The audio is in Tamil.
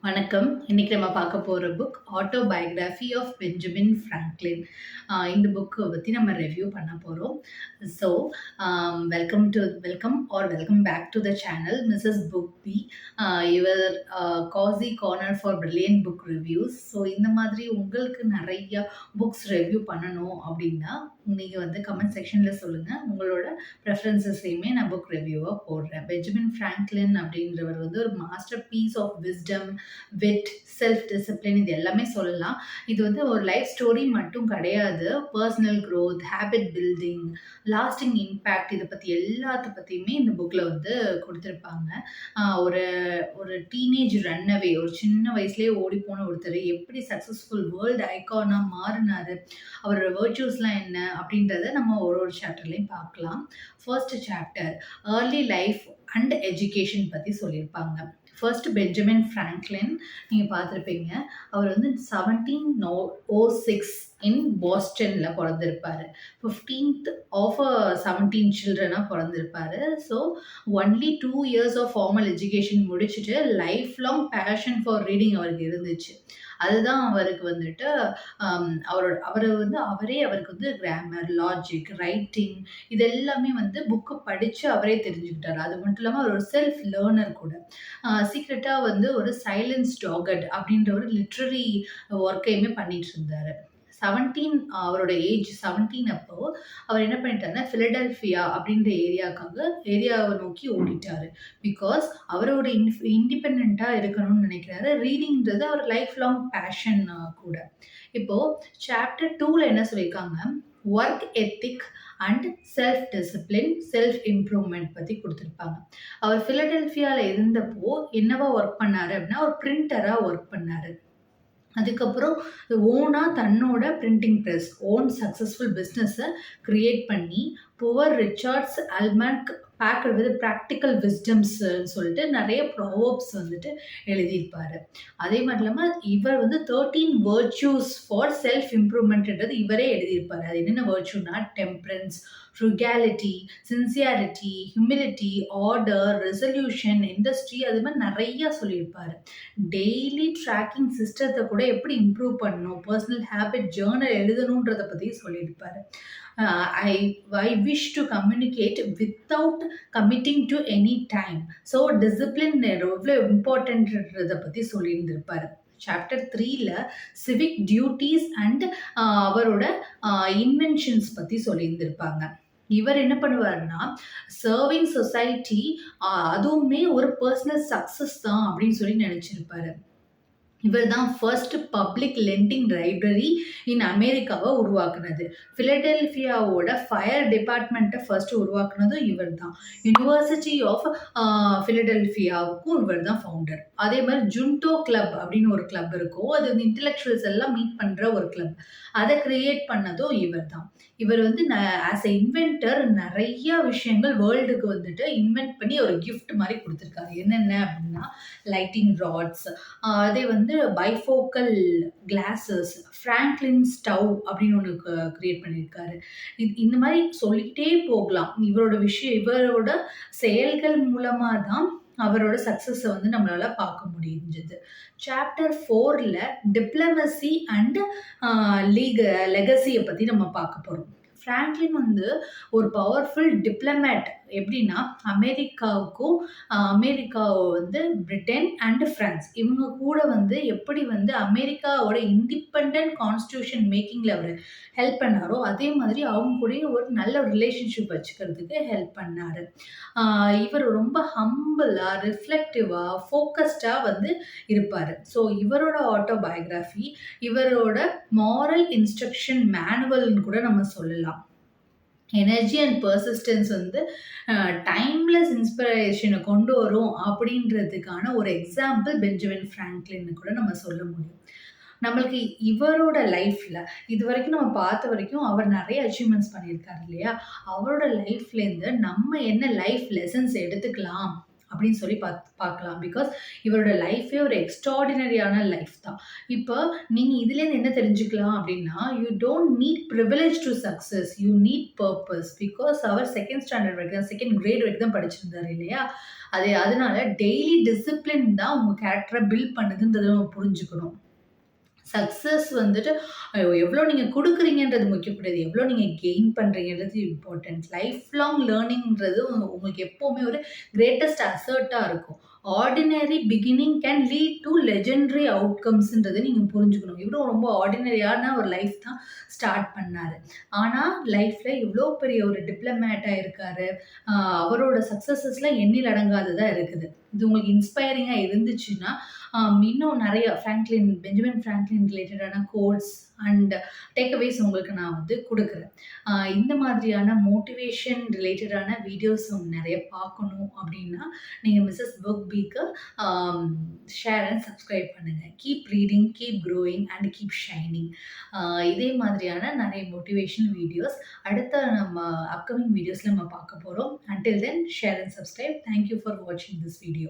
வணக்கம். இன்னைக்கு நம்ம பார்க்க போற book autobiography of Benjamin Franklin. இந்த புக்க பத்தி நம்ம ரிவ்யூ பண்ண போறோம். So, welcome back to the channel Mrs book B. Your cozy corner for brilliant book reviews. So, இந்த மாதிரி உங்களுக்கு நெறைய புக்ஸ் ரிவ்யூ பண்ணணும் அப்படின்னா, நீங்க வந்து கமெண்ட் செக்ஷன்ல சொல்லுங்க. உங்களோட ப்ரெஃபரன்ஸஸையுமே நான் புக் ரிவ்யூவா போடுறேன். பெஞ்சமின் ஃப்ராங்க்லின் அப்படின்றவர் வந்து ஒரு மாஸ்டர் பீஸ் ஆஃப் விஸ்டம், விட், செல்ஃப் டிசிப்ளின் இது எல்லாமே சொல்லலாம். இது வந்து ஒரு லைஃப் ஸ்டோரி மட்டும் கிடையாது. Personal growth, habit building, lasting impact இத பத்தி எல்லாத்த பத்தியுமே இந்த புக்ல வந்து குடுத்திருப்பாங்க. ஒரு ஒரு டீனேஜ் ரன்னவே ஒரு சின்ன வயசுலயே ஓடிப்போன ஒருத்தர் எப்படி சக்சஸ்ஃபுல் வேர்ல்ட் ஐகானா மாறுனாரு, அவரோட வெர்ச்சுஸ்லாம் என்ன அப்படின்றத நம்ம ஒரு ஒரு சாப்டர்லயும் பார்க்கலாம். First chapter early life and education பத்தி சொல்லியிருப்பாங்க. ஃபர்ஸ்ட் பெஞ்சமின் ஃப்ராங்க்லின் நீங்க பார்த்துருப்பீங்க. அவர் வந்து 1706 இன் பாஸ்டன்ல பொறந்திருப்பாரு. 15th ஆஃப் 17 சில்ட்ரனா பொறந்திருப்பாரு. So only 2 years of formal education முடிச்சுட்டு life long passion for reading அவருக்கு இருந்துச்சு. அதுதான் அவருக்கு வந்துட்டு அவரு வந்து அவருக்கு வந்து கிராமர், லாஜிக், ரைட்டிங் இது எல்லாமே வந்து புக்கு படிச்சு அவரே தெரிஞ்சுக்கிட்டாரு. அது மட்டும் இல்லாம அவர் ஒரு செல்ஃப் லேர்னர் கூட. சீக்ரெட்டா வந்து ஒரு சைலன்ஸ் டாகட் அப்படின்ற ஒரு லிட்ரரி ஒர்க்கையுமே பண்ணிட்டு இருந்தாரு. 17 அவரோட ஏஜ் 17 அப்போ அவர் என்ன பண்ணிட்டாருன்னா, பிலடெல்பியா அப்படின்ற ஏரியாவை நோக்கி ஓடிட்டாரு. பிகாஸ் அவரோட இண்டிபெண்டன்ட்டா இருக்கணும்னு நினைக்கிறாரு. ரீடிங்ன்றது அவர் லைஃப் லாங் பேஷன் கூட. இப்போ சாப்டர் 2ல என்ன சொல்லியிருக்காங்க, work ethic and self discipline, self improvement பத்தி குடுத்திருப்பாங்க. அவர் பிலடெல்பியால இருந்தப்போ என்னவா ஒர்க் பண்ணாரு அப்படின்னா, ஒரு பிரிண்டரா ஒர்க் பண்ணாரு. அதுக்கப்புறம் ஓனா தன்னோட பிரிண்டிங் பிரஸ், ஓன் சக்சஸ்ஃபுல் பிசினஸ கிரியேட் பண்ணி, poor Richard's almanac packed with practical wisdoms சொல்லிட்டு நெறைய ப்ராவர்ப்ஸ் வந்துட்டு எழுதியிருப்பாரு. அதே மாரி இல்லாம இவர் வந்து 13 வெர்ச்சூஸ் ஃபார் செல்ஃப் இம்ப்ரூவ்மெண்ட்ன்றது இவரே எழுதியிருப்பாரு. அது என்னென்ன வெர்ச்சூனா temperance, frugality, sincerity, humility, order, resolution, industry அது மாரி நெறைய சொல்லியிருப்பாரு. டெய்லி ட்ராக்கிங் சிஸ்டத்த கூட எப்படி இம்ப்ரூவ் பண்ணணும், பர்சனல் ஹேபிட் ஜர்னல் எழுதணுன்றத பத்தியும் சொல்லியிருப்பாரு. I I wish to communicate without committing to any time. So discipline எவ்வளோ இம்பார்ட்டன்ட்ன்றத பத்தி சொல்லியிருந்திருப்பாரு. சாப்டர் 3ல சிவிக் டியூட்டீஸ் அண்ட் அவரோட இன்வென்ஷன்ஸ் பத்தி சொல்லியிருந்திருப்பாங்க. இவர் என்ன பண்ணுவாருன்னா, சர்விங் சொசைட்டி அதுவுமே ஒரு பர்சனல் சக்சஸ் தான் அப்படின்னு சொல்லி நினைச்சிருப்பாரு. இவர் தான் ஃபர்ஸ்ட் பப்ளிக் லெண்டிங் லைப்ரரி இன் அமெரிக்காவை உருவாக்குனது. பிலடெல்பியாவோட ஃபயர் டிபார்ட்மெண்ட்டை ஃபர்ஸ்ட் உருவாக்குனதும் இவர் தான். யுனிவர்சிட்டி ஆஃப் பிலடெல்பியாவுக்கும் இவர் தான் ஃபவுண்டர். அதே மாதிரி ஜுன்டோ கிளப் அப்படின்னு ஒரு கிளப் இருக்கும். அது வந்து இன்டெலெக்சுவல்ஸ் எல்லாம் மீட் பண்ற ஒரு கிளப். அதை கிரியேட் பண்ணதும் இவர் தான். இவர் வந்து ஆஸ் எ இன்வென்டர் நிறைய விஷயங்கள் வேர்ல்டுக்கு வந்துட்டு இன்வென்ட் பண்ணி ஒரு கிஃப்ட் மாதிரி கொடுத்துருக்காரு. என்னென்ன அப்படின்னா லைட்டிங் ராட்ஸ், அதே வந்து பைஃபோக்கல் கிளாஸஸ், ஃப்ராங்க்லின் ஸ்டவ் அப்படின்னு ஒன்று கிரியேட் பண்ணியிருக்காரு. இந்த மாதிரி சொல்லிக்கிட்டே போகலாம். இவரோட செயல்கள் மூலமா தான் அவரோட சக்சஸை வந்து நம்மளால பார்க்க முடிஞ்சது. சாப்டர் 4ல டிப்ளமசி அண்ட் லெகசியை பத்தி நம்ம பார்க்க போறோம். ஃப்ராங்க்லின் வந்து ஒரு பவர்ஃபுல் டிப்ளமேட். எப்படின்னா அமெரிக்காவை வந்து பிரிட்டன் அண்ட் பிரான்ஸ் இவங்க கூட வந்து எப்படி வந்து அமெரிக்காவோட இண்டிபெண்டன்ட் கான்ஸ்டியூஷன் மேக்கிங்ல அவர் ஹெல்ப் பண்ணாரோ அதே மாதிரி அவங்க கூட ஒரு நல்ல ரிலேஷன்ஷிப் வச்சுக்கிறதுக்கு ஹெல்ப் பண்ணாரு. இவர் ரொம்ப ஹம்பிளா, ரிஃப்ளெக்டிவா, ஃபோக்கஸ்டா வந்து இருப்பாரு. ஸோ இவரோட ஆட்டோபயோகிராஃபி இவரோட மாரல் இன்ஸ்ட்ரக்ஷன் மேனுவல்னு கூட நம்ம சொல்லலாம். எனர்ஜி அண்ட் பர்சிஸ்டன்ஸ் வந்து டைம்லெஸ் இன்ஸ்பிரேஷனை கொண்டு வரும் அப்படின்றதுக்கான ஒரு எக்ஸாம்பிள் பெஞ்சமின் ஃப்ராங்க்லின்னு கூட நம்ம சொல்ல முடியும். நம்மளுக்கு இவரோட லைஃப்ல இது வரைக்கும் நம்ம பார்த்த வரைக்கும் அவர் நிறைய அச்சீவ்மெண்ட்ஸ் பண்ணியிருக்காரு இல்லையா? அவரோட லைஃப்லேருந்து நம்ம என்ன லைஃப் லெசன்ஸ் எடுத்துக்கலாம் அப்படின்னு சொல்லி பார்க்கலாம். பிகாஸ் இவரோட லைஃபே ஒரு எக்ஸ்ட்ரார்டினரியான லைஃப் தான். இப்போ நீங்க இதுலேருந்து என்ன தெரிஞ்சுக்கலாம் அப்படின்னா, you don't need privilege to success. You need purpose. Because அவர் 2nd ஸ்டாண்டர்ட் வரைக்கும் 2nd கிரேட் வரைக்கும் தான் படிச்சிருந்தாரு இல்லையா? அதனால டெய்லி டிசிப்ளின் தான் உங்க கேரக்டர பில்ட் பண்ணுதுன்றத நம்ம புரிஞ்சுக்கணும். சக்சஸ் வந்துட்டு எவ்வளோ நீங்க குடுக்குறீங்கன்றது முக்கியம் கிடையாது. எவ்வளோ நீங்க கெயின் பண்றீங்கன்றது இம்பார்ட்டன்ட். லைஃப் லாங் லேர்னிங்ன்றது உங்களுக்கு எப்பவுமே ஒரு கிரேட்டஸ்ட் அசர்ட்டா இருக்கும். Ordinary beginning can lead to legendary அவுட்கம்ஸ்ன்றத நீங்க புரிஞ்சுக்கணும். இவரும் ரொம்ப ஆர்டினரியான ஒரு லைஃப் தான் ஸ்டார்ட் பண்ணாரு. ஆனா லைஃப்ல இவ்ளோ பெரிய ஒரு டிப்ளமேட்டா இருக்காரு. அவரோட சக்சஸஸ்லாம் எண்ணில் அடங்காததா இருக்குது. இது உங்களுக்கு இன்ஸ்பைரிங்கா இருந்துச்சுன்னா, இன்னும் நெறைய பெஞ்சமின் ஃப்ராங்க்லின் ரிலேட்டடான கோட்ஸ் அண்ட் டேக்அவேஸ் உங்களுக்கு நான் வந்து குடுக்குறேன். இந்த மாதிரியான மோட்டிவேஷன் ரிலேட்டடான வீடியோஸ் நெறைய பார்க்கணும் அப்டின்னா, நீங்க மிஸ்ஸஸ் புக் பீக்கு ஷேர் அண்ட் சப்ஸ்கிரைப் பண்ணுங்க. Keep reading, keep growing and keep shining. இதே மாதிரியான நெறைய மோட்டிவேஷனல் வீடியோஸ் அடுத்த நம்ம அப்கமிங் வீடியோஸ்ல நம்ம பார்க்க போறோம். Until then share and subscribe. Thank you for வாட்சிங் திஸ் வீடியோ.